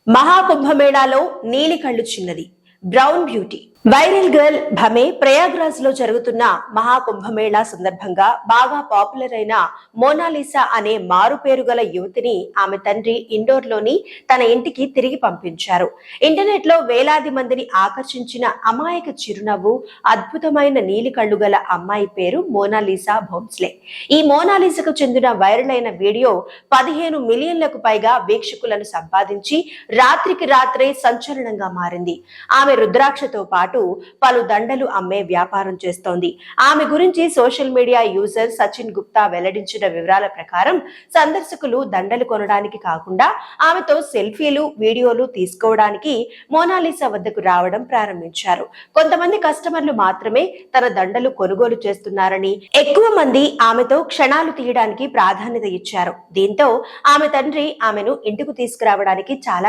మహాకుంభమేళాలో నీలి కళ్ళు చిన్నది బ్రౌన్ బ్యూటీ వైరల్ గర్ల్ భమే ప్రయాగ్రాజ్ లో జరుగుతున్న మహాకుంభమేళా సందర్భంగా బాగా పాపులర్ అయిన మోనాలిసా అనే మారు పేరు గల యువతిని ఆమె తండ్రి ఇండోర్ లోని తన ఇంటికి తిరిగి పంపించారు. ఇంటర్నెట్ లో వేలాది మందిని ఆకర్షించిన అమాయక చిరునవ్వు, అద్భుతమైన నీలి కళ్ళు గల అమ్మాయి పేరు మోనాలిసా భోంస్లే. ఈ మోనాలిసాకు చెందిన వైరల్ అయిన వీడియో 15 మిలియన్లకు పైగా వీక్షకులను సంపాదించి రాత్రికి రాత్రే సంచలనంగా మారింది. ఆమె రుద్రాక్షతో పాటు పలు దండలు అమ్మే వ్యాపారం చేస్తోంది. ఆమె గురించి social media user Sachin Gupta వెల్లడించిన వివరాల ప్రకారం సందర్శకులు దండలు కొనడానికి కాకుండా ఆమెతో సెల్ఫీలు, వీడియోలు తీసుకోవడానికి మోనాలిసా వద్దకు రావడం ప్రారంభించారు. కొంతమంది కస్టమర్లు మాత్రమే తన దండలు కొనుగోలు చేస్తున్నారని, ఎక్కువ మంది ఆమెతో క్షణాలు తీయడానికి ప్రాధాన్యత ఇచ్చారు. దీంతో ఆమె తండ్రి ఆమెను ఇంటికి తీసుకురావడానికి చాలా